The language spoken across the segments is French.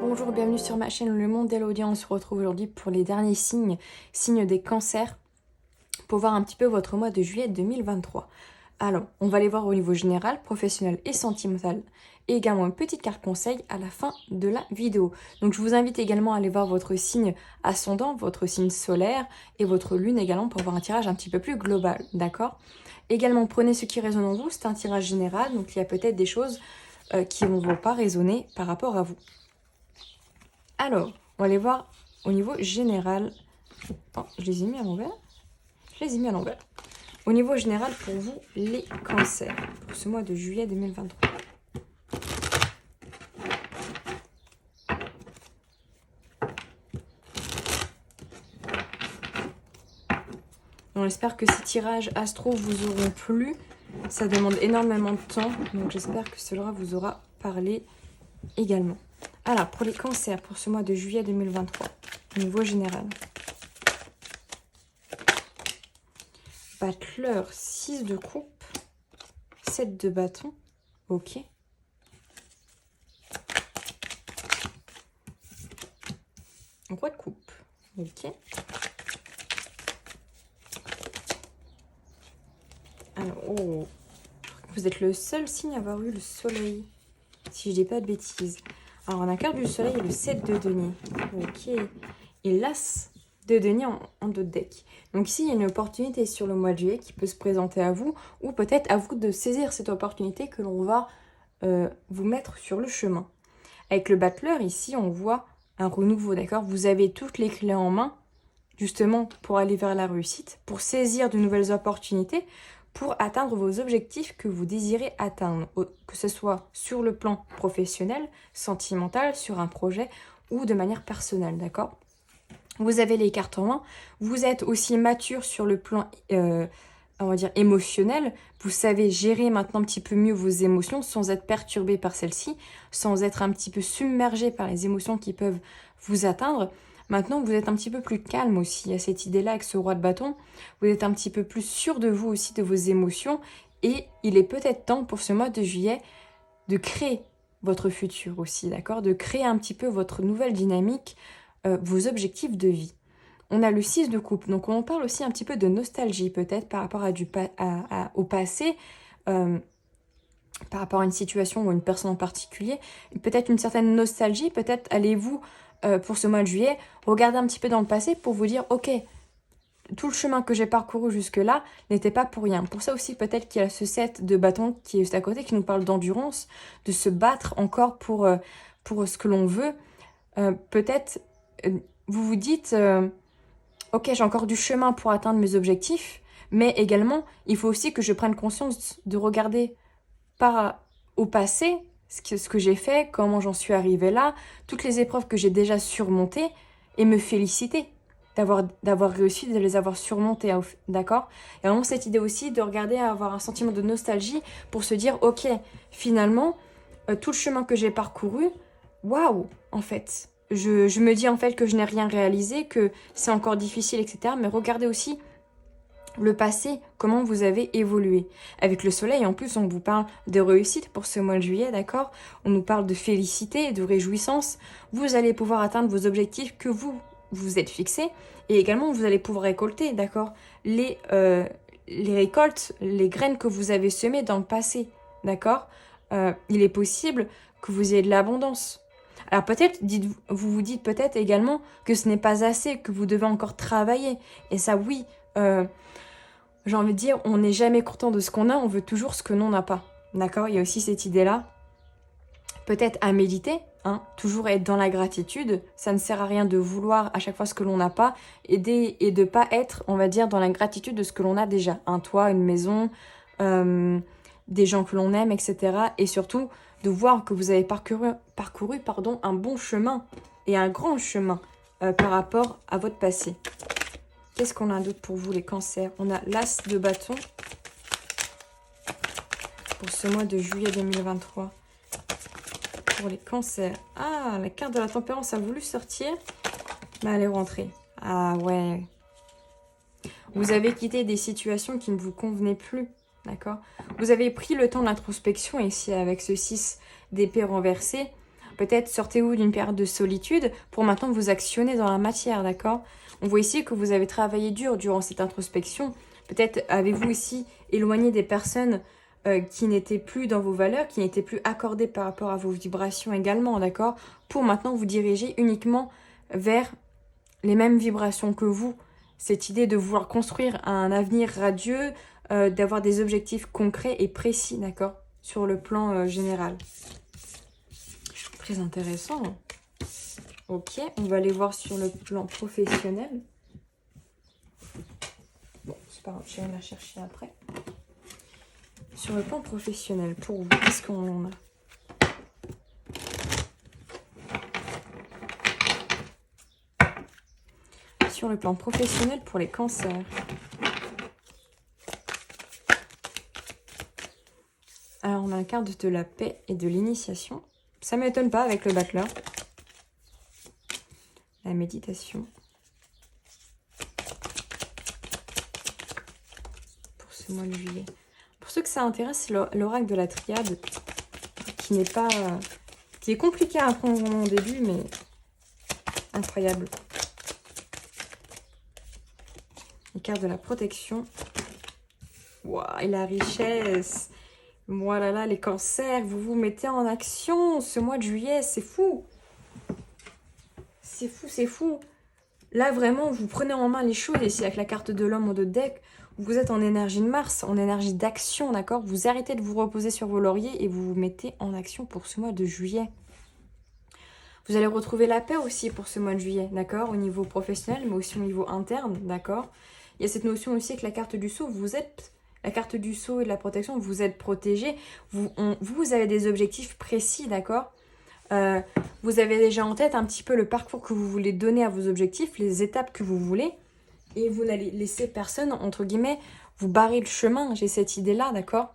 Bonjour, bienvenue sur ma chaîne Le Monde de l'Audience. On se retrouve aujourd'hui pour les derniers signes des cancers, pour voir un petit peu votre mois de juillet 2023. Alors, on va les voir au niveau général, professionnel et sentimental, et également une petite carte conseil à la fin de la vidéo. Donc je vous invite également à aller voir votre signe ascendant, votre signe solaire et votre lune également pour avoir un tirage un petit peu plus global, d'accord? Également, prenez ce qui résonne en vous, c'est un tirage général, donc il y a peut-être des choses qui ne vont pas résonner par rapport à vous. Alors, on va aller voir au niveau général. Oh, je les ai mis à l'envers. Je les ai mis à l'envers. Au niveau général, pour vous, les cancers, pour ce mois de juillet 2023. On espère que ces tirages astro vous auront plu. Ça demande énormément de temps, donc j'espère que cela vous aura parlé également. Alors, pour les cancers, pour ce mois de juillet 2023, au niveau général. Battleur, 6 de coupe, 7 de bâton, ok. Roi de coupe, ok. Alors, oh, vous êtes le seul signe à avoir eu le soleil, si je dis pas de bêtises. Alors, on a carte du soleil et le 7 de denier, ok. Et l'as de denier en dos de deck. Donc ici, il y a une opportunité sur le mois de juillet qui peut se présenter à vous, ou peut-être à vous de saisir cette opportunité que l'on va vous mettre sur le chemin. Avec le battleur, ici, on voit un renouveau, d'accord? Vous avez toutes les clés en main, justement, pour aller vers la réussite, pour saisir de nouvelles opportunités, pour atteindre vos objectifs que vous désirez atteindre, que ce soit sur le plan professionnel, sentimental, sur un projet ou de manière personnelle, d'accord? Vous avez les cartes en main, vous êtes aussi mature sur le plan, on va dire, émotionnel. Vous savez gérer maintenant un petit peu mieux vos émotions sans être perturbé par celles-ci, sans être un petit peu submergé par les émotions qui peuvent vous atteindre. Maintenant, vous êtes un petit peu plus calme aussi. Il y a cette idée-là avec ce roi de bâton. Vous êtes un petit peu plus sûr de vous aussi, de vos émotions. Et il est peut-être temps pour ce mois de juillet de créer votre futur aussi, d'accord? De créer un petit peu votre nouvelle dynamique, vos objectifs de vie. On a le 6 de coupe, donc on parle aussi un petit peu de nostalgie peut-être par rapport au passé, par rapport à une situation ou une personne en particulier. Peut-être une certaine nostalgie, peut-être allez-vous, pour ce mois de juillet, regarder un petit peu dans le passé pour vous dire, ok, tout le chemin que j'ai parcouru jusque-là n'était pas pour rien. Pour ça aussi, peut-être qu'il y a ce 7 de bâton qui est juste à côté, qui nous parle d'endurance, de se battre encore pour ce que l'on veut. Peut-être, vous vous dites, ok, j'ai encore du chemin pour atteindre mes objectifs, mais également, il faut aussi que je prenne conscience de regarder au passé ce que j'ai fait, comment j'en suis arrivée là, toutes les épreuves que j'ai déjà surmontées, et me féliciter d'avoir réussi, de les avoir surmontées, d'accord? Et vraiment cette idée aussi de regarder, avoir un sentiment de nostalgie pour se dire, ok, finalement, tout le chemin que j'ai parcouru, waouh, en fait. Je me dis en fait que je n'ai rien réalisé, que c'est encore difficile, etc. Mais regardez aussi le passé, comment vous avez évolué. Avec le soleil, en plus, on vous parle de réussite pour ce mois de juillet, d'accord? On nous parle de félicité, de réjouissance. Vous allez pouvoir atteindre vos objectifs que vous êtes fixés. Et également, vous allez pouvoir récolter, d'accord? Les récoltes, les graines que vous avez semées dans le passé, d'accord? Il est possible que vous ayez de l'abondance. Alors peut-être, vous vous dites peut-être également que ce n'est pas assez, que vous devez encore travailler. Et ça, oui, j'ai envie de dire, on n'est jamais content de ce qu'on a, on veut toujours ce que l'on n'a pas. D'accord? Il y a aussi cette idée-là. Peut-être à méditer, hein, toujours être dans la gratitude. Ça ne sert à rien de vouloir à chaque fois ce que l'on n'a pas et de pas être, on va dire, dans la gratitude de ce que l'on a déjà. Un toit, une maison, des gens que l'on aime, etc. Et surtout, de voir que vous avez parcouru un bon chemin et un grand chemin par rapport à votre passé. Qu'est-ce qu'on a d'autre pour vous, les cancers? On a l'as de bâton pour ce mois de juillet 2023. Pour les cancers. Ah, la carte de la tempérance a voulu sortir, mais elle est rentrée. Ah ouais. Vous avez quitté des situations qui ne vous convenaient plus, d'accord? Vous avez pris le temps de l'introspection ici avec ce 6 d'épée renversé Peut-être sortez-vous d'une période de solitude pour maintenant vous actionner dans la matière, d'accord? On voit ici que vous avez travaillé dur durant cette introspection. Peut-être avez-vous ici éloigné des personnes qui n'étaient plus dans vos valeurs, qui n'étaient plus accordées par rapport à vos vibrations également, d'accord? Pour maintenant vous diriger uniquement vers les mêmes vibrations que vous. Cette idée de vouloir construire un avenir radieux, d'avoir des objectifs concrets et précis, d'accord? Sur le plan général. Très intéressant. Ok, on va aller voir sur le plan professionnel. Bon, c'est pas grave, je vais la chercher après. Sur le plan professionnel, pour vous, qu'est-ce qu'on en a? Sur le plan professionnel pour les cancers. Alors, on a la carte de la paix et de l'initiation. Ça ne m'étonne pas avec le battleur. La méditation. Pour ce mois de juillet. Pour ceux que ça intéresse, c'est l'oracle de la triade. Qui n'est pas... qui est compliqué à apprendre vraiment au début, mais incroyable. Les cartes de la protection. Waouh, et la richesse. Voilà, là, les cancers, vous vous mettez en action ce mois de juillet, c'est fou. C'est fou, c'est fou. Là, vraiment, vous prenez en main les choses. Ici, avec la carte de l'homme ou de deck, vous êtes en énergie de Mars, en énergie d'action, d'accord? Vous arrêtez de vous reposer sur vos lauriers et vous vous mettez en action pour ce mois de juillet. Vous allez retrouver la paix aussi pour ce mois de juillet, d'accord? Au niveau professionnel, mais aussi au niveau interne, d'accord? Il y a cette notion aussi que la carte du sceau, vous êtes... La carte du sceau et de la protection, vous êtes protégé. Vous avez des objectifs précis, d'accord? Vous avez déjà en tête un petit peu le parcours que vous voulez donner à vos objectifs, les étapes que vous voulez. Et vous n'allez laisser personne, entre guillemets, vous barrer le chemin. J'ai cette idée-là, d'accord?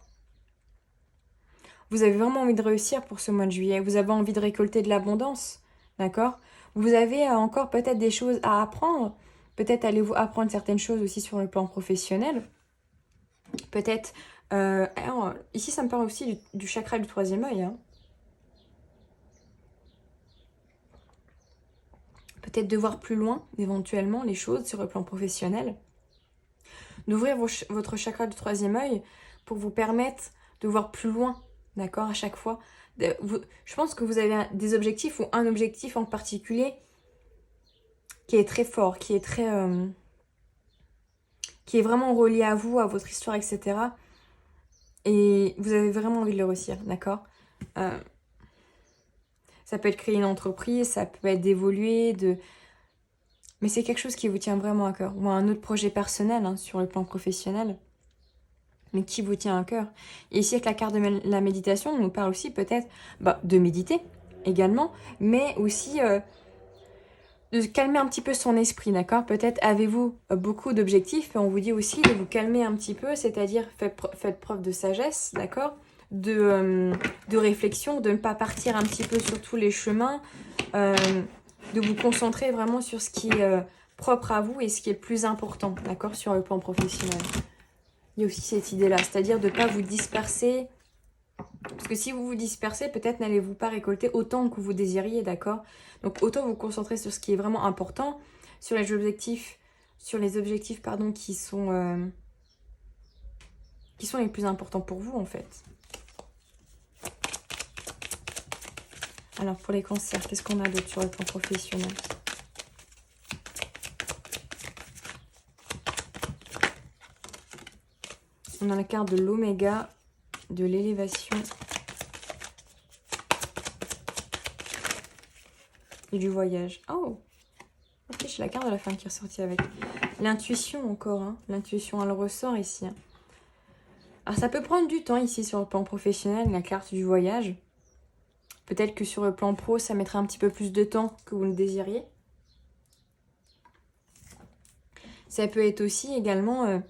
Vous avez vraiment envie de réussir pour ce mois de juillet. Vous avez envie de récolter de l'abondance, d'accord? Vous avez encore peut-être des choses à apprendre. Peut-être allez-vous apprendre certaines choses aussi sur le plan professionnel. Peut-être, ici ça me parle aussi du chakra du troisième œil. Hein. Peut-être de voir plus loin, éventuellement, les choses sur le plan professionnel. D'ouvrir votre chakra du troisième œil pour vous permettre de voir plus loin, d'accord, à chaque fois. Je pense que vous avez des objectifs ou un objectif en particulier qui est très fort, qui est vraiment relié à vous, à votre histoire, etc. Et vous avez vraiment envie de le réussir, d'accord? Ça peut être créer une entreprise, ça peut être d'évoluer, mais c'est quelque chose qui vous tient vraiment à cœur. Ou un autre projet personnel, hein, sur le plan professionnel, mais qui vous tient à cœur. Et ici, avec la carte de la méditation, on nous parle aussi peut-être de méditer également, mais aussi... de calmer un petit peu son esprit, d'accord? Peut-être avez-vous beaucoup d'objectifs et on vous dit aussi de vous calmer un petit peu, c'est-à-dire faites preuve de sagesse, d'accord? De réflexion, de ne pas partir un petit peu sur tous les chemins, de vous concentrer vraiment sur ce qui est propre à vous et ce qui est le plus important, d'accord? Sur le plan professionnel. Il y a aussi cette idée-là, c'est-à-dire de ne pas vous disperser. Parce que si vous vous dispersez, peut-être n'allez-vous pas récolter autant que vous désiriez, d'accord? Donc autant vous concentrer sur ce qui est vraiment important, sur les objectifs, qui sont les plus importants pour vous en fait. Alors pour les cancers, qu'est-ce qu'on a d'autre sur le plan professionnel? On a la carte de l'oméga, de l'élévation et du voyage. Oh, ok, j'ai la carte de la femme qui est ressortie avec. L'intuition encore, hein. L'intuition, elle ressort ici. Hein. Alors ça peut prendre du temps ici sur le plan professionnel, la carte du voyage. Peut-être que sur le plan pro, ça mettrait un petit peu plus de temps que vous le désiriez. Ça peut être aussi également,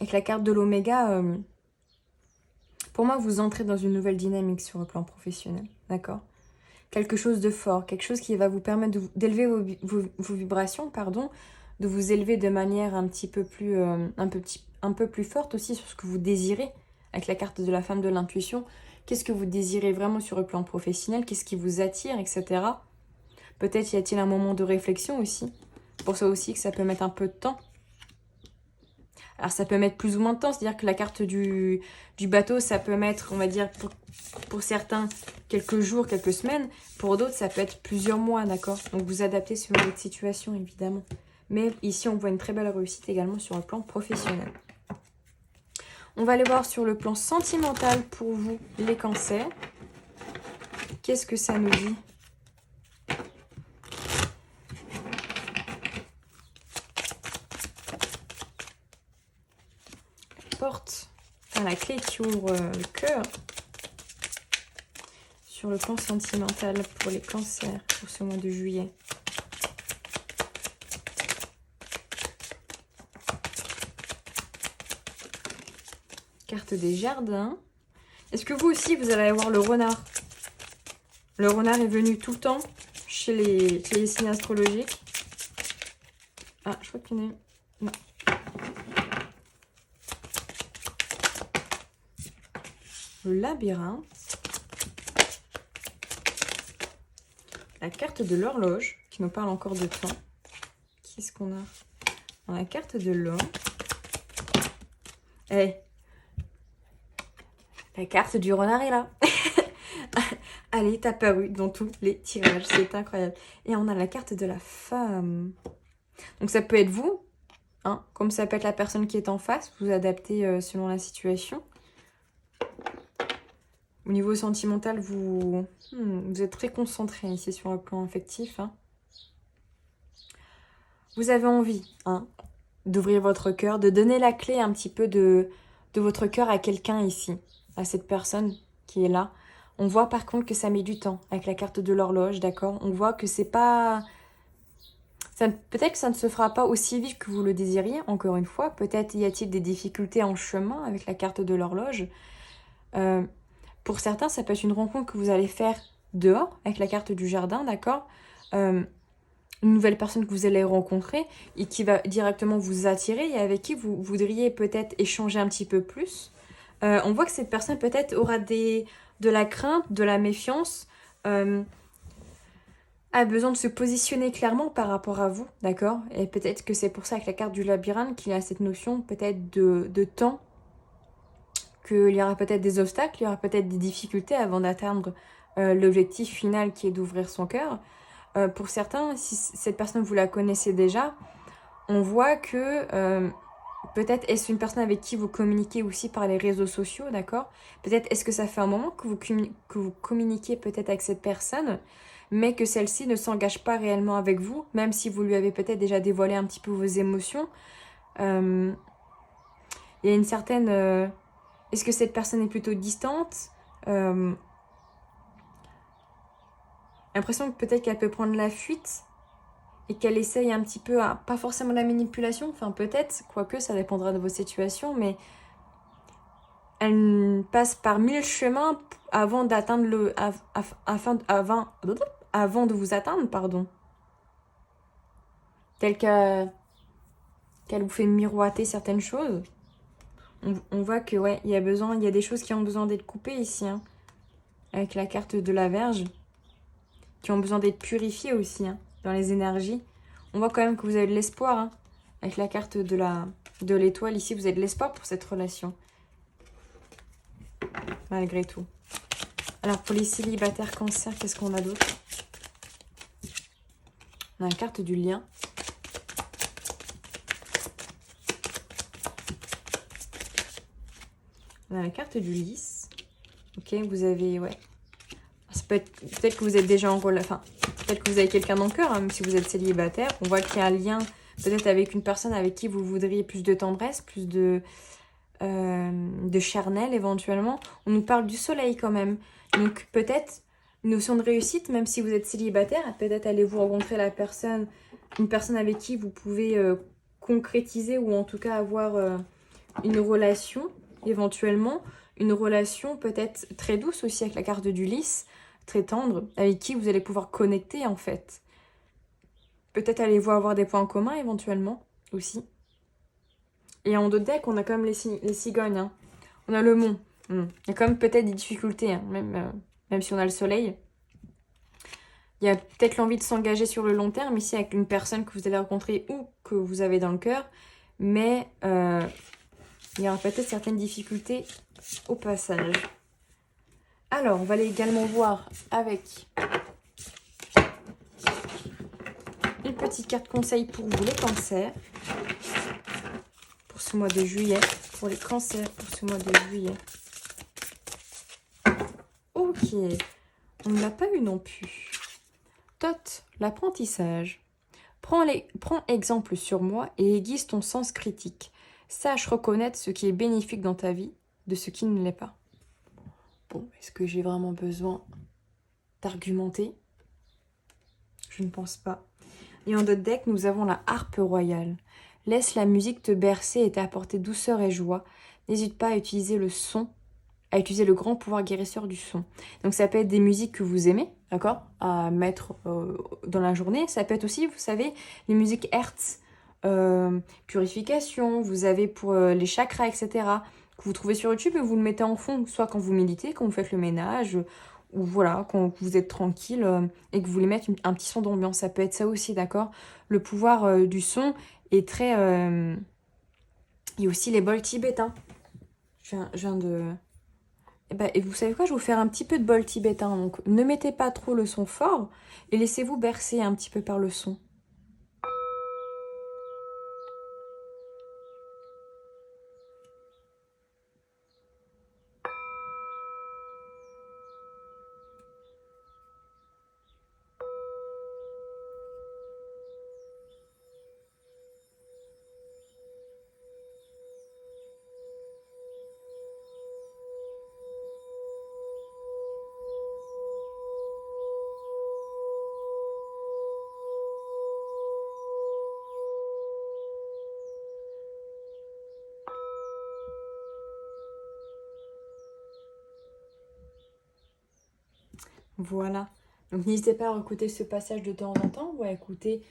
avec la carte de l'oméga, pour moi, vous entrez dans une nouvelle dynamique sur le plan professionnel, d'accord? Quelque chose de fort, quelque chose qui va vous permettre d'élever vos vibrations, pardon, de vous élever de manière un petit peu plus, un peu plus forte aussi sur ce que vous désirez, avec la carte de la femme de l'intuition, Qu'est-ce que vous désirez vraiment sur le plan professionnel? Qu'est-ce qui vous attire, etc. Peut-être y a-t-il un moment de réflexion aussi. Pour ça aussi que ça peut mettre un peu de temps. Alors ça peut mettre plus ou moins de temps, c'est-à-dire que la carte du bateau, ça peut mettre, on va dire, pour certains, quelques jours, quelques semaines. Pour d'autres, ça peut être plusieurs mois, d'accord? Donc vous adaptez selon votre situation, évidemment. Mais ici, on voit une très belle réussite également sur le plan professionnel. On va aller voir sur le plan sentimental pour vous, les cancers. Qu'est-ce que ça nous dit? Porte, enfin, la clé qui ouvre le cœur sur le plan sentimental pour les cancers pour ce mois de juillet. Carte des jardins. Est-ce que vous aussi vous allez avoir le renard? Le renard est venu tout le temps chez les signes astrologiques. Ah, je crois qu'il y en a... Non. Le labyrinthe. La carte de l'horloge, qui nous parle encore de temps. Qu'est-ce qu'on a? Dans la carte de l'or. Hey. La carte du renard est là. Elle est apparue dans tous les tirages. C'est incroyable. Et on a la carte de la femme. Donc ça peut être vous, hein, comme ça peut être la personne qui est en face. Vous adaptez selon la situation. Au niveau sentimental, vous êtes très concentré ici sur le plan affectif. Hein. Vous avez envie d'ouvrir votre cœur, de donner la clé un petit peu de votre cœur à quelqu'un ici, à cette personne qui est là. On voit par contre que ça met du temps avec la carte de l'horloge, d'accord? On voit que c'est pas... Peut-être que ça ne se fera pas aussi vite que vous le désiriez, encore une fois. Peut-être y a-t-il des difficultés en chemin avec la carte de l'horloge. Pour certains, ça peut être une rencontre que vous allez faire dehors, avec la carte du jardin, d'accord? Une nouvelle personne que vous allez rencontrer et qui va directement vous attirer et avec qui vous voudriez peut-être échanger un petit peu plus. On voit que cette personne peut-être aura de la crainte, de la méfiance, a besoin de se positionner clairement par rapport à vous, d'accord? Et peut-être que c'est pour ça avec la carte du labyrinthe qu'il y a cette notion peut-être de temps, qu'il y aura peut-être des obstacles, il y aura peut-être des difficultés avant d'atteindre l'objectif final qui est d'ouvrir son cœur. Pour certains, si cette personne vous la connaissez déjà, on voit que peut-être est-ce une personne avec qui vous communiquez aussi par les réseaux sociaux, d'accord? Peut-être est-ce que ça fait un moment que vous communiquez peut-être avec cette personne, mais que celle-ci ne s'engage pas réellement avec vous, même si vous lui avez peut-être déjà dévoilé un petit peu vos émotions. Il y a une certaine... est-ce que cette personne est plutôt distante? L'impression que peut-être qu'elle peut prendre la fuite et qu'elle essaye un petit peu, pas forcément la manipulation, enfin peut-être, quoique ça dépendra de vos situations, mais elle passe par 1000 chemins avant d'atteindre avant de vous atteindre, pardon. Tel qu'elle vous fait miroiter certaines choses. On voit que ouais, il y a des choses qui ont besoin d'être coupées ici, hein, avec la carte de la Vierge, qui ont besoin d'être purifiées aussi, hein, dans les énergies. On voit quand même que vous avez de l'espoir, hein, avec la carte de l'étoile ici, vous avez de l'espoir pour cette relation. Malgré tout. Alors pour les célibataires cancer, qu'est-ce qu'on a d'autre? On a la carte du lien. On a la carte du lys. Ok, vous avez, ouais. Peut-être que vous êtes déjà en relation, enfin, peut-être que vous avez quelqu'un dans le cœur, hein, même si vous êtes célibataire. On voit qu'il y a un lien, peut-être avec une personne avec qui vous voudriez plus de tendresse, plus de charnel éventuellement. On nous parle du soleil quand même. Donc peut-être une notion de réussite, même si vous êtes célibataire, peut-être allez-vous rencontrer une personne avec qui vous pouvez concrétiser ou en tout cas avoir une relation éventuellement. Une relation peut-être très douce aussi avec la carte du lys, très tendre, avec qui vous allez pouvoir connecter en fait. Peut-être allez-vous avoir des points communs éventuellement aussi. Et en d'autres decks, on a quand même les cigognes. Hein. On a le mont. Il y a quand même peut-être des difficultés, hein, même si on a le soleil. Il y a peut-être l'envie de s'engager sur le long terme ici avec une personne que vous allez rencontrer ou que vous avez dans le cœur. Mais il y aura peut-être certaines difficultés au passage. Alors, on va aller également voir avec une petite carte conseil pour vous, les cancers. Pour ce mois de juillet. Pour les cancers, pour ce mois de juillet. Ok. On ne l'a pas eu non plus. Tot, l'apprentissage. Prends exemple sur moi et aiguise ton sens critique. Sache reconnaître ce qui est bénéfique dans ta vie de ce qui ne l'est pas. Bon, est-ce que j'ai vraiment besoin d'argumenter? Je ne pense pas. Et en d'autres decks, nous avons la harpe royale. Laisse la musique te bercer et t'apporter douceur et joie. N'hésite pas à utiliser le son, à utiliser le grand pouvoir guérisseur du son. Donc ça peut être des musiques que vous aimez, d'accord, à mettre dans la journée. Ça peut être aussi, vous savez, les musiques Hertz, purification, vous avez pour les chakras, etc., que vous trouvez sur YouTube et vous le mettez en fond, soit quand vous méditez, quand vous faites le ménage, ou voilà, quand vous êtes tranquille et que vous voulez mettre un petit son d'ambiance. Ça peut être ça aussi, d'accord. Le pouvoir du son est très... Il y a aussi les bols tibétains. Je viens de... Et vous savez quoi, je vais vous faire un petit peu de bol tibétain. Donc ne mettez pas trop le son fort et laissez-vous bercer un petit peu par le son. Voilà. Donc n'hésitez pas à écouter ce passage de temps en temps ou à écouter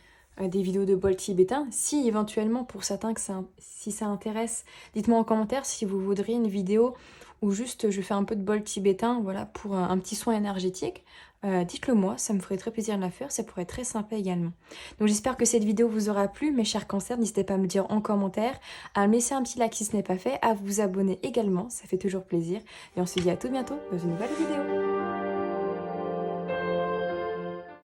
des vidéos de bol tibétain. Si éventuellement, pour certains, si ça intéresse, dites-moi en commentaire si vous voudriez une vidéo où juste je fais un peu de bol tibétain, voilà, pour un petit soin énergétique. Dites-le moi, ça me ferait très plaisir de la faire, ça pourrait être très sympa également. Donc j'espère que cette vidéo vous aura plu, mes chers cancers, n'hésitez pas à me dire en commentaire, à me laisser un petit like si ce n'est pas fait, à vous abonner également, ça fait toujours plaisir. Et on se dit à tout bientôt dans une nouvelle vidéo.